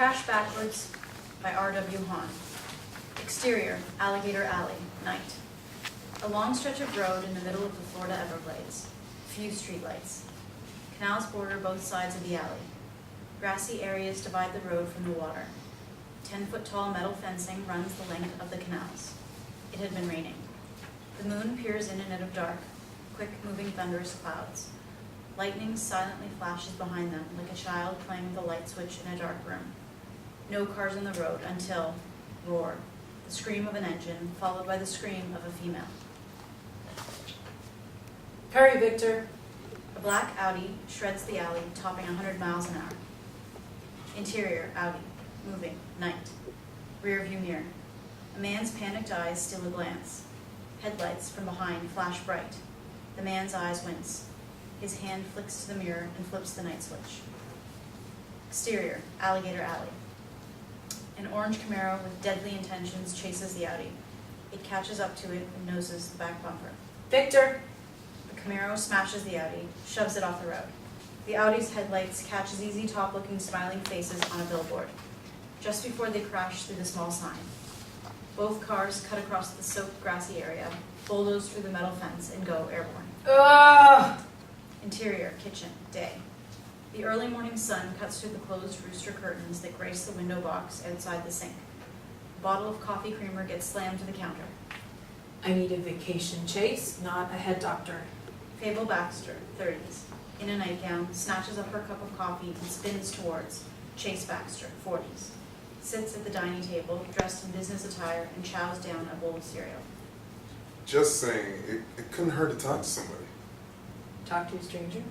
Crash Backwards by R.W. Hahn. Exterior, Alligator Alley, night. A long stretch of road in the middle of the Florida Everglades. Few streetlights. Canals border both sides of the alley. Grassy areas divide the road from the water. 10-foot-tall metal fencing runs the length of the canals. It had been raining. The moon peers in and out of dark, quick-moving thunderous clouds. Lightning silently flashes behind them like a child playing with a light switch in a dark room. No cars on the road until, roar, the scream of an engine followed by the scream of a female. Hurry, Victor. A black Audi shreds the alley, topping 100 miles an hour. Interior, Audi, moving, night. Rear view mirror. A man's panicked eyes steal a glance. Headlights from behind flash bright. The man's eyes wince. His hand flicks to the mirror and flips the night switch. Exterior, Alligator Alley. An orange Camaro with deadly intentions chases the Audi. It catches up to it and noses the back bumper. Victor. The Camaro smashes the Audi, shoves it off the road. The Audi's headlights catch ZZ Top-looking smiling faces on a billboard, just before they crash through the small sign. Both cars cut across the soaked grassy area, bulldoze through the metal fence, and go airborne. Ugh! Interior, kitchen, day. The early morning sun cuts through the closed rooster curtains that grace the window box outside the sink. A bottle of coffee creamer gets slammed to the counter. I need a vacation, Chase, not a head doctor. Fable Baxter, 30s, in a nightgown, snatches up her cup of coffee and spins towards Chase Baxter, 40s. Sits at the dining table, dressed in business attire, and chows down a bowl of cereal. Just saying, it couldn't hurt to talk to somebody. Talk to a stranger?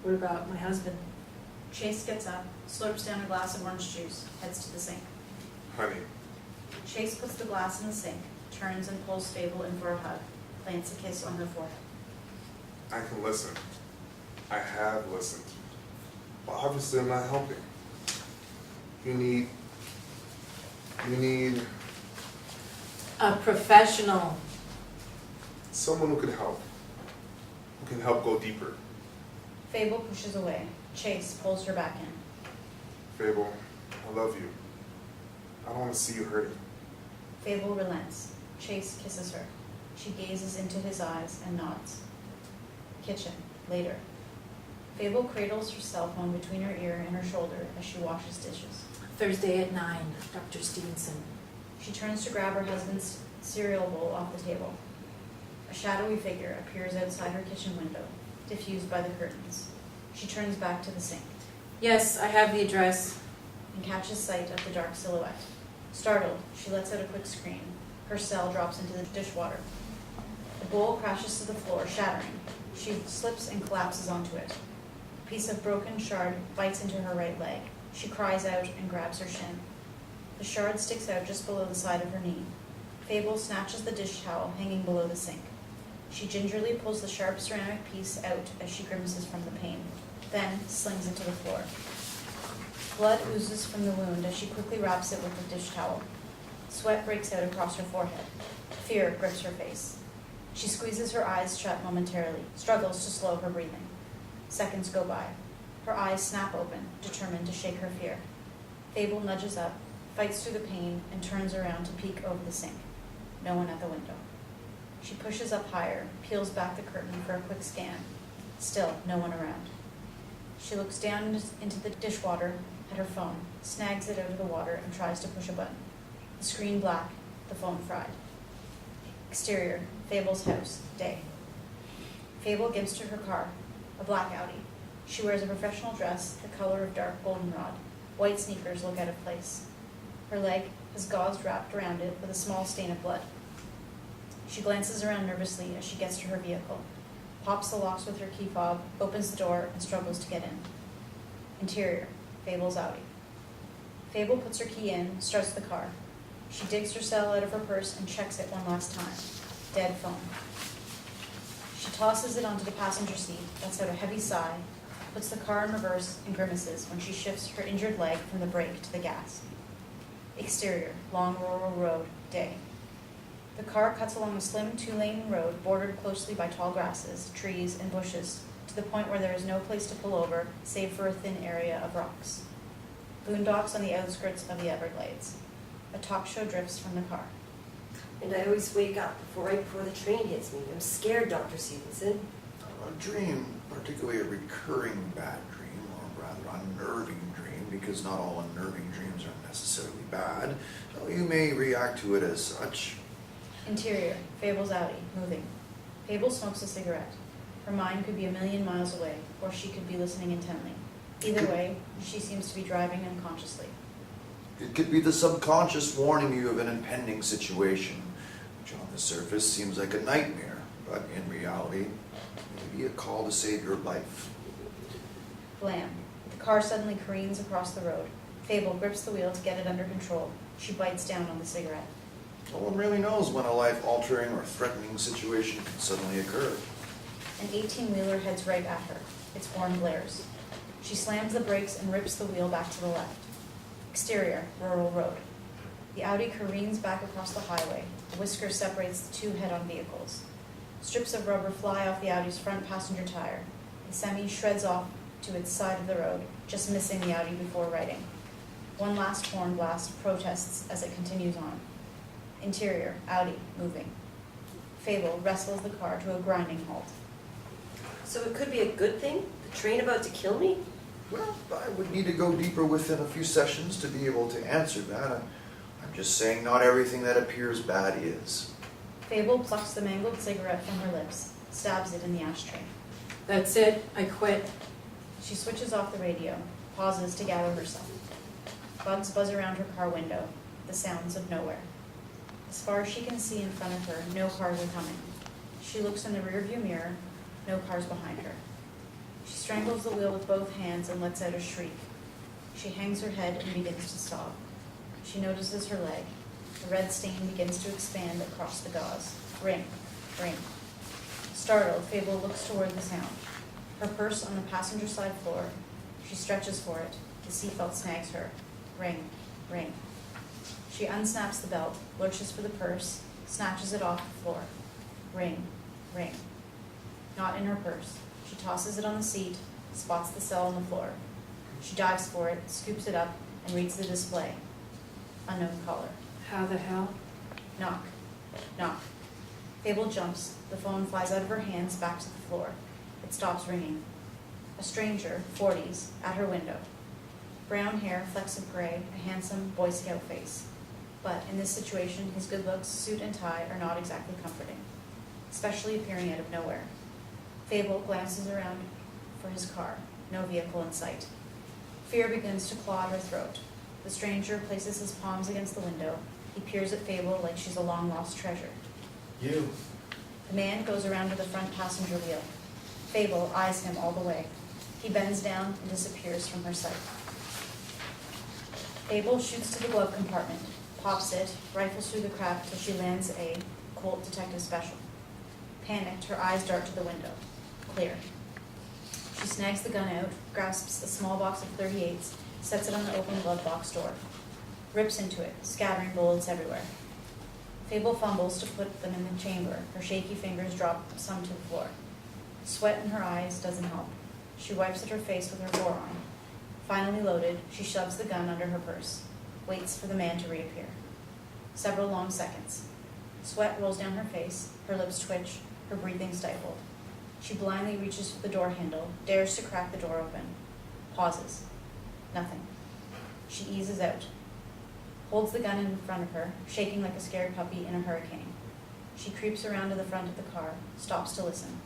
What about my husband? Chase gets up, slurps down a glass of orange juice, heads to the sink. Honey, Chase puts the glass in the sink, turns and pulls Fable in for a hug, plants a kiss on her forehead. I can listen. I have listened. But obviously I'm not helping. You need A professional. someone who can help. Who can help go deeper. Fable pushes away. Chase pulls her back in. Fable, I love you. I don't want to see you hurting. Fable relents. Chase kisses her. She gazes into his eyes and nods. Kitchen, later. Fable cradles her cell phone between her ear and her shoulder as she washes dishes. Thursday at 9, Dr. Stevenson. She turns to grab her husband's cereal bowl off the table. A shadowy figure appears outside her kitchen window, diffused by the curtains. She turns back to the sink Yes, I have the address. and catches sight of the dark silhouette. Startled, she lets out a quick scream. Her cell drops into the dishwater. The bowl crashes to the floor, shattering. She slips and collapses onto it. A piece of broken shard bites into her right leg. She cries out and grabs her shin. The shard sticks out just below the side of her knee. Fable snatches the dish towel hanging below the sink. She gingerly pulls the sharp ceramic piece out as she grimaces from the pain, then slings it to the floor. Blood oozes from the wound as she quickly wraps it with the dish towel. Sweat breaks out across her forehead. Fear grips her face. She squeezes her eyes shut momentarily, struggles to slow her breathing. Seconds go by. Her eyes snap open, determined to shake her fear. Fable nudges up, fights through the pain, and turns around to peek over the sink. No one at the window. She pushes up higher, peels back the curtain for a quick scan. Still, no one around. She looks down into the dishwater at her phone, snags it out of the water, and tries to push a button. The screen black, the phone fried. Exterior, Fable's house, day. Fable gets to her car, a black Audi. She wears a professional dress, the color of dark goldenrod. White sneakers look out of place. Her leg has gauze wrapped around it with a small stain of blood. She glances around nervously as she gets to her vehicle, pops the locks with her key fob, opens the door, and struggles to get in. Interior, Fable's Audi. Fable puts her key in, starts the car. She digs her cell out of her purse and checks it one last time. Dead phone. She tosses it onto the passenger seat, lets out a heavy sigh, puts the car in reverse, and grimaces when she shifts her injured leg from the brake to the gas. Exterior, long rural road, day. The car cuts along a slim two-lane road bordered closely by tall grasses, trees, and bushes, to the point where there is no place to pull over, save for a thin area of rocks. Boondocks on the outskirts of the Everglades. A talk show drifts from the car. And I always wake up right before the train hits me. I'm scared, Dr. Stevenson. A dream, particularly a recurring bad dream, or rather unnerving dream, because not all unnerving dreams are necessarily bad, so you may react to it as such. Interior, Fable's Audi, moving. Fable smokes a cigarette. Her mind could be a million miles away, or she could be listening intently. Either way, she seems to be driving unconsciously. It could be the subconscious warning you of an impending situation, which on the surface seems like a nightmare, but in reality, may be a call to save your life. Blam. The car suddenly careens across the road. Fable grips the wheel to get it under control. She bites down on the cigarette. No one really knows when a life-altering or threatening situation can suddenly occur. An 18-wheeler heads right at her. Its horn blares. She slams the brakes and rips the wheel back to the left. Exterior, rural road. The Audi careens back across the highway. A whisker separates the two head-on vehicles. Strips of rubber fly off the Audi's front passenger tire. The semi shreds off to its side of the road, just missing the Audi before righting. One last horn blast protests as it continues on. Interior, Audi, moving. Fable wrestles the car to a grinding halt. So it could be a good thing? The train about to kill me? Well, I would need to go deeper within a few sessions to be able to answer that. I'm just saying not everything that appears bad is. Fable plucks the mangled cigarette from her lips, stabs it in the ashtray. That's it, I quit. She switches off the radio, pauses to gather herself. Bugs buzz around her car window, the sounds of nowhere. As far as she can see in front of her, no cars are coming. She looks in the rearview mirror, no cars behind her. She strangles the wheel with both hands and lets out a shriek. She hangs her head and begins to sob. She notices her leg. The red stain begins to expand across the gauze. Ring, ring. Startled, Fable looks toward the sound. Her purse on the passenger side floor. She stretches for it. The seatbelt snags her. Ring, ring. She unsnaps the belt, lurches for the purse, snatches it off the floor. Ring, ring. Not in her purse. She tosses it on the seat, spots the cell on the floor. She dives for it, scoops it up, and reads the display. Unknown caller. How the hell? Knock. Knock. Fable jumps. The phone flies out of her hands back to the floor. It stops ringing. A stranger, 40s, at her window. Brown hair, flecks of gray, a handsome Boy Scout face. But in this situation, his good looks, suit and tie are not exactly comforting, especially appearing out of nowhere. Fable glances around for his car. No vehicle in sight. Fear begins to claw at her throat. The stranger places his palms against the window. He peers at Fable like she's a long-lost treasure. You. The man goes around to the front passenger wheel. Fable eyes him all the way. He bends down and disappears from her sight. Fable shoots to the glove compartment, pops it, rifles through the crack till she lands a Colt Detective Special. Panicked, her eyes dart to the window. Clear. She snags the gun out, grasps a small box of .38s, sets it on the open glove box door. Rips into it, scattering bullets everywhere. Fable fumbles to put them in the chamber. Her shaky fingers drop some to the floor. Sweat in her eyes doesn't help. She wipes at her face with her forearm. Finally loaded, she shoves the gun under her purse, waits for the man to reappear. Several long seconds. Sweat rolls down her face, her lips twitch, her breathing stifled. She blindly reaches for the door handle, dares to crack the door open. Pauses. Nothing. She eases out. Holds the gun in front of her, shaking like a scared puppy in a hurricane. She creeps around to the front of the car, stops to listen.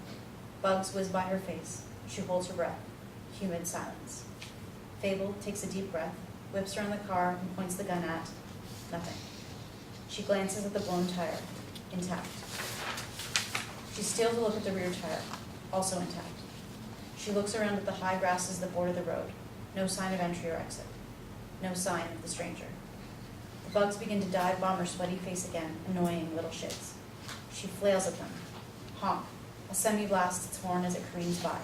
Bugs whiz by her face. She holds her breath. Humid silence. Fable takes a deep breath, whips around the car and points the gun at nothing. She glances at the blown tire, intact. She steals a look at the rear tire, also intact. She looks around at the high grasses that border the road. No sign of entry or exit. No sign of the stranger. The bugs begin to dive bomb her sweaty face again, annoying little shits. She flails at them. Honk. A semi blasts its horn as it careens by.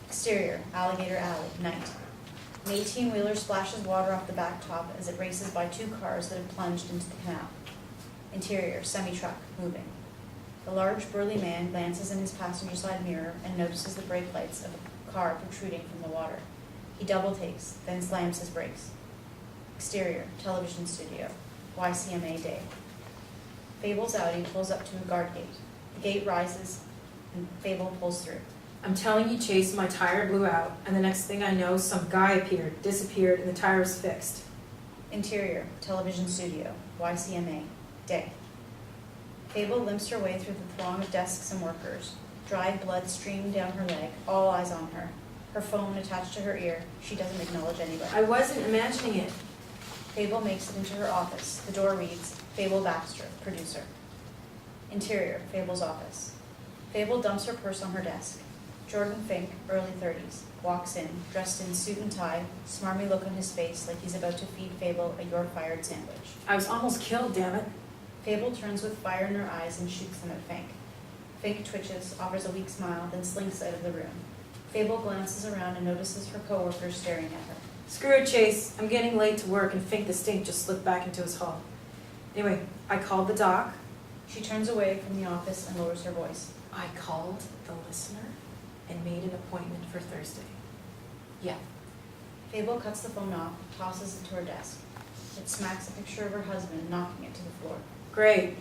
Exterior, Alligator Alley, night. An 18-wheeler splashes water off the back top as it races by two cars that have plunged into the canal. Interior, semi-truck, moving. The large, burly man glances in his passenger side mirror and notices the brake lights of a car protruding from the water. He double takes, then slams his brakes. Exterior, television studio, YCMA day. Fable's Audi pulls up to a guard gate. The gate rises, and Fable pulls through. I'm telling you, Chase, my tire blew out, and the next thing I know, some guy appeared, disappeared, and the tire was fixed. Interior, television studio, YCMA, day. Fable limps her way through the throng of desks and workers. Dried blood streaming down her leg, all eyes on her. Her phone attached to her ear, she doesn't acknowledge anybody. I wasn't imagining it. Fable makes it into her office. The door reads, Fable Baxter, producer. Interior, Fable's office. Fable dumps her purse on her desk. Jordan Fink, early 30s, walks in, dressed in suit and tie, smarmy look on his face like he's about to feed Fable a York-fired sandwich. I was almost killed, damn it. Fable turns with fire in her eyes and shoots them at Fink. Fink twitches, offers a weak smile, then slinks out of the room. Fable glances around and notices her coworkers staring at her. Screw it, Chase. I'm getting late to work, and Fink the Stink just slipped back into his hall. Anyway, I called the doc. She turns away from the office and lowers her voice. I called the listener and made an appointment for Thursday. Yeah. Fable cuts the phone off, tosses it to her desk. It smacks a picture of her husband, knocking it to the floor. Great.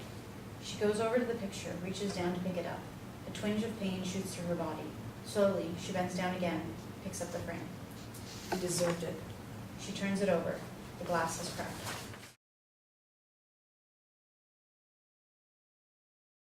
She goes over to the picture, reaches down to pick it up. A twinge of pain shoots through her body. Slowly, she bends down again, picks up the frame. You deserved it. She turns it over. The glass is cracked.